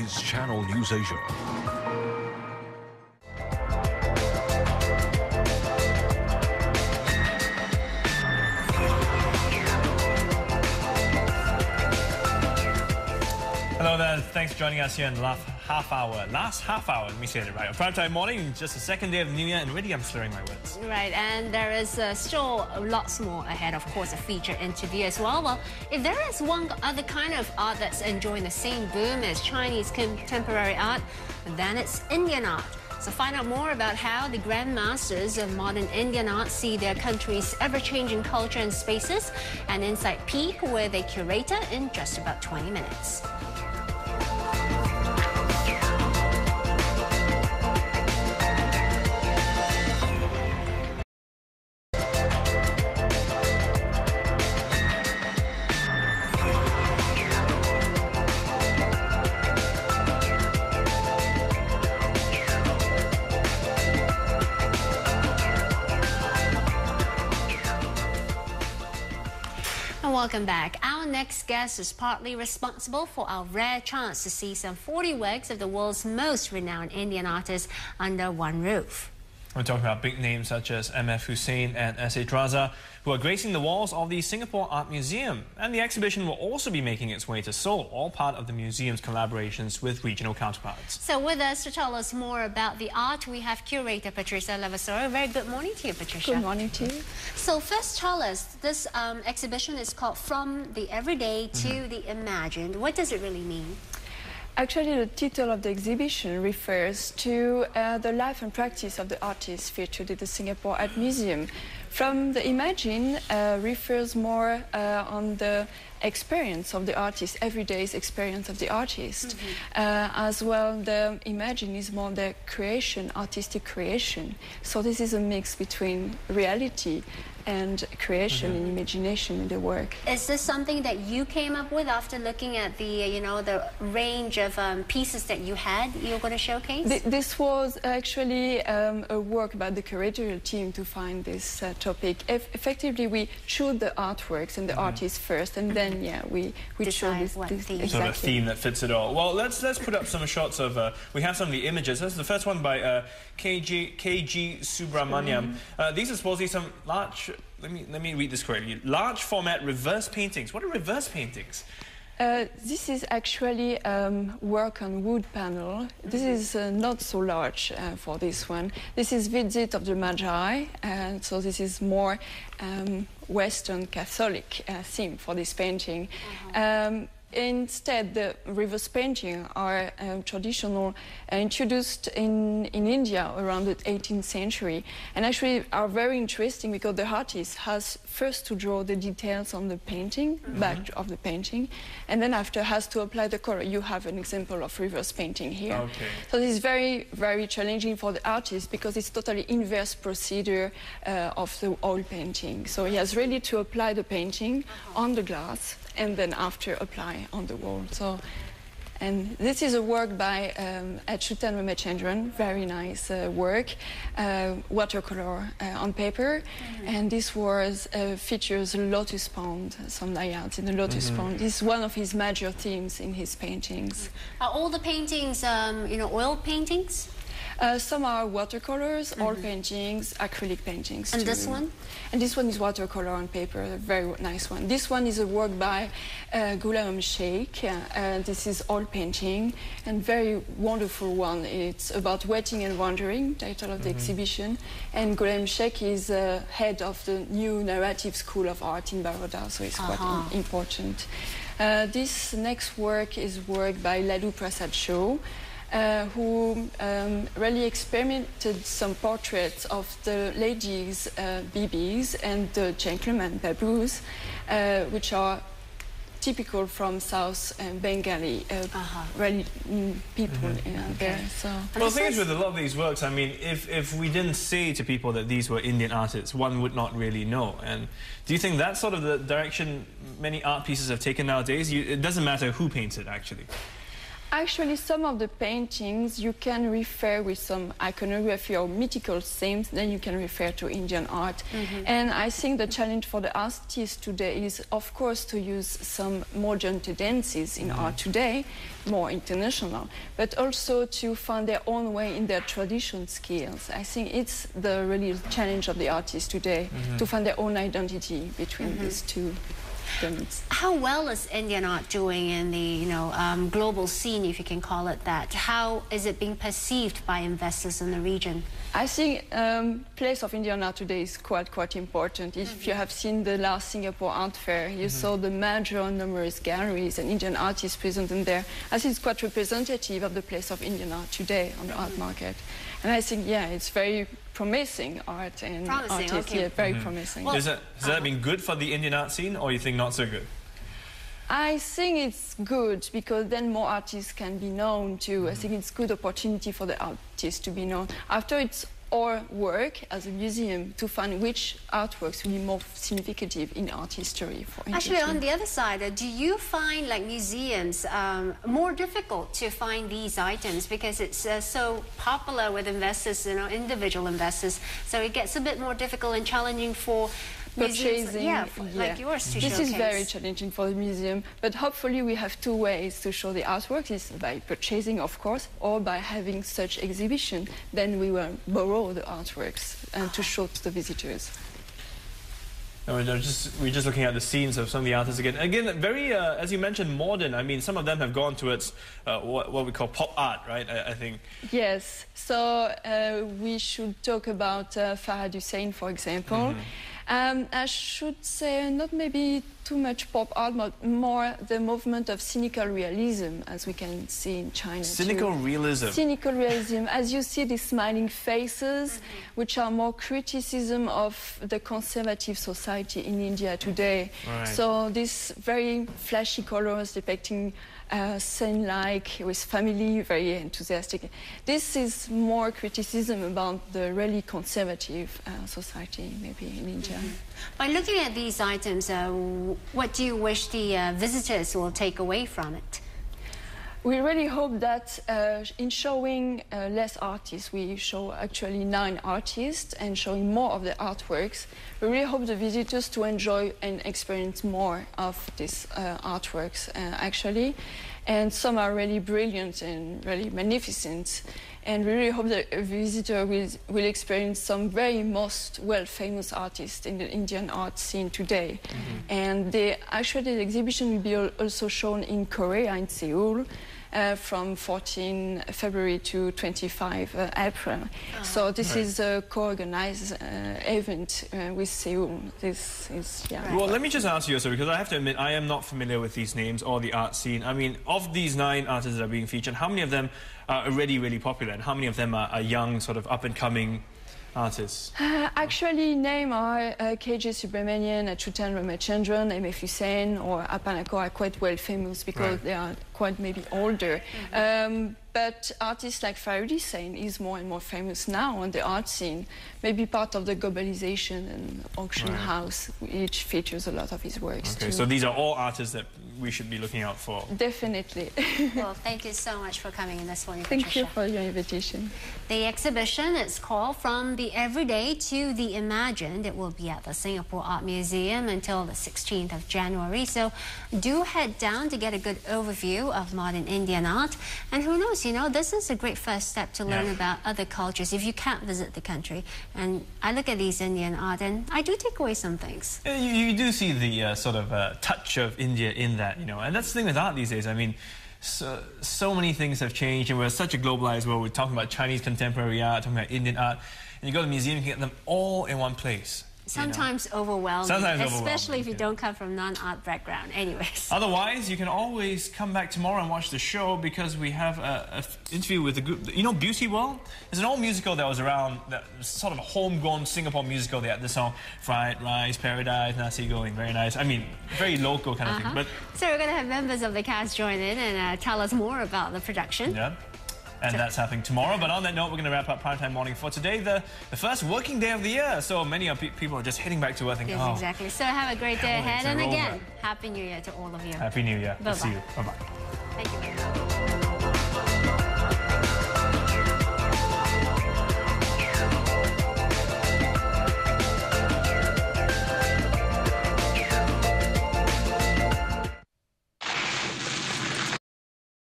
is Channel News Asia. Hello there, thanks for joining us here in the last half hour, let me say it right. Primetime morning, just the second day of the new year, and really I'm slurring my words. Right, and there is still lots more ahead, of course, a feature interview as well. Well, if there is one other kind of art that's enjoying the same boom as Chinese contemporary art, then it's Indian art. So find out more about how the grandmasters of modern Indian art see their country's ever-changing culture and spaces, an inside peek with a curator in just about 20 minutes. Welcome back. Our next guest is partly responsible for our rare chance to see some 40 works of the world's most renowned Indian artists under one roof. We're talking about big names such as M.F. Hussain and S.A. Draza, who are gracing the walls of the Singapore Art Museum. And the exhibition will also be making its way to Seoul, all part of the museum's collaborations with regional counterparts. So with us to tell us more about the art, we have curator Patricia Levasseur. Very good morning to you, Patricia. Good morning to you. So first tell us, this exhibition is called From the Everyday to the Imagined. What does it really mean? Actually, the title of the exhibition refers to the life and practice of the artists featured at the Singapore Art Museum. From the Imagine refers more on the experience of the artist, everyday experience of the artist. As well, the Imagine is more the creation, artistic creation. So this is a mix between reality and creation and imagination in the work. Is this something that you came up with after looking at the, the range of pieces that you had you're going to showcase? This was actually a work by the curatorial team to find this topic. Effectively, we choose the artworks and the artists first, and then we chose this theme. Sort of a theme that fits it all. Well, let's put up some shots of. We have some of the images. This is the first one by KG Subramaniam. These are supposedly some large. Let me read this correctly. Large format reverse paintings. What are reverse paintings? This is actually work on wood panel. This is not so large for this one. This is Visit of the Magi, and so this is more Western Catholic theme for this painting. Instead, the reverse painting are traditional, introduced in India around the 18th century, and actually are very interesting because the artist has first to draw the details on the painting, back of the painting, and then after has to apply the color. You have an example of reverse painting here. Okay. So this is very, very challenging for the artist because it's totally inverse procedure of the oil painting. So he has really to apply the painting on the glass and then after apply on the wall. So, and this is a work by Achyutan Ramachandran, very nice work, watercolor on paper, and this was features a lotus pond, some layouts in the lotus pond. This is one of his major themes in his paintings. Are all the paintings, oil paintings? Some are watercolors, oil paintings, acrylic paintings. And this one? And this one is watercolor on paper, a very nice one. This one is a work by Ghulam Sheikh. This is oil painting, and very wonderful one. It's about waiting and wandering, title of the exhibition. And Ghulam Sheikh is head of the new narrative school of art in Baroda, so it's quite important. This next work is work by Lalu Prasad Shaw, who really experimented some portraits of the ladies' bibis and the gentlemen babus, which are typical from South Bengali, really people there. So. Well, the thing is with a lot of these works, I mean, if we didn't say to people that these were Indian artists, one would not really know. And do you think that's sort of the direction many art pieces have taken nowadays? It doesn't matter who paints it, actually. Actually, some of the paintings you can refer with some iconography or mythical themes, then you can refer to Indian art. And I think the challenge for the artists today is, of course, to use some modern tendencies in art today, more international, but also to find their own way in their tradition skills. I think it's the really challenge of the artists today, to find their own identity between these two. How well is Indian art doing in the global scene, if you can call it that? How is it being perceived by investors in the region? I think place of Indian art today is quite important. If you have seen the last Singapore Art Fair, you saw the major numerous galleries and Indian artists present in there. I think it's quite representative of the place of Indian art today on the art market. And I think, yeah, it's very promising art and artists, okay. yeah, very promising. Well, has that been good for the Indian art scene, or you think not so good? I think it's good because then more artists can be known too. I think it's good opportunity for the artists to be known. After it's our work as a museum to find which artworks will be more significant in art history. Actually, on the other side, do you find like museums more difficult to find these items because it's so popular with investors, individual investors, so it gets a bit more difficult and challenging for purchasing, like yours to This showcase. is very challenging for the museum, but hopefully we have two ways to show the artworks. It's by purchasing, of course, or by having such exhibition. Then we will borrow the artworks and to show to the visitors. We're just looking at the scenes of some of the artists again. Again, very, as you mentioned, modern. I mean, some of them have gone towards what we call pop art, right? I think. Yes. So we should talk about Farhad Hussein, for example. I should say not maybe too much pop art, but more the movement of cynical realism, as we can see in China. Cynical realism. Cynical realism. As you see, these smiling faces, which are more criticism of the conservative society in India today. Right. So these very flashy colors depicting scene-like with family, very enthusiastic. This is more criticism about the really conservative society, maybe in India. By looking at these items, what do you wish the visitors will take away from it? We really hope that in showing less artists, we show actually 9 artists, and showing more of the artworks, we really hope the visitors to enjoy and experience more of these artworks actually. And some are really brilliant and really magnificent. And we really hope that a visitor will experience some very most famous artists in the Indian art scene today. And actually the exhibition will be also shown in Korea, in Seoul, from 14 February to 25 April. So this is a co-organized event with Seoul. This is, Well, let me just ask you, because I have to admit, I am not familiar with these names or the art scene. I mean, of these 9 artists that are being featured, how many of them are already really popular, and how many of them are young, sort of up-and-coming artists? Actually, names are KG Subramanian, Achutan Ramachandran, M.F. Hussain, or Apanako are quite well famous because they are quite maybe older. But artists like Farhad Hussein is more and more famous now on the art scene, maybe part of the globalization and auction house, which features a lot of his works too. So these are all artists that we should be looking out for. Definitely. Well, thank you so much for coming in this morning, Thank Patricia. you for your invitation. The exhibition is called From the Everyday to the Imagined. It will be at the Singapore Art Museum until the 16th of January. So do head down to get a good overview of modern Indian art. And who knows, this is a great first step to learn about other cultures if you can't visit the country. And I look at these Indian art and I do take away some things. You do see the sort of touch of India in that, and that's the thing with art these days. I mean, so many things have changed, and we're such a globalized world. We're talking about Chinese contemporary art, talking about Indian art, and you go to the museum, you can get them all in one place. Sometimes overwhelming, especially if you don't come from non-art background. Anyways. Otherwise, you can always come back tomorrow and watch the show, because we have an interview with the group. Beauty World? It's an old musical that was around, that sort of a homegrown Singapore musical. They had this song, Fried Rice, Paradise, Nasi Goreng, very nice. I mean, very local kind of thing. But so we're going to have members of the cast join in and tell us more about the production. Yeah. And that's happening tomorrow. But on that note, we're going to wrap up Primetime Morning for today, the first working day of the year. So many people are just heading back to work thinking, yes, exactly. So have a great day ahead. And again, Happy New Year to all of you. Happy New Year. Bye-bye. See you. Bye-bye. Thank you.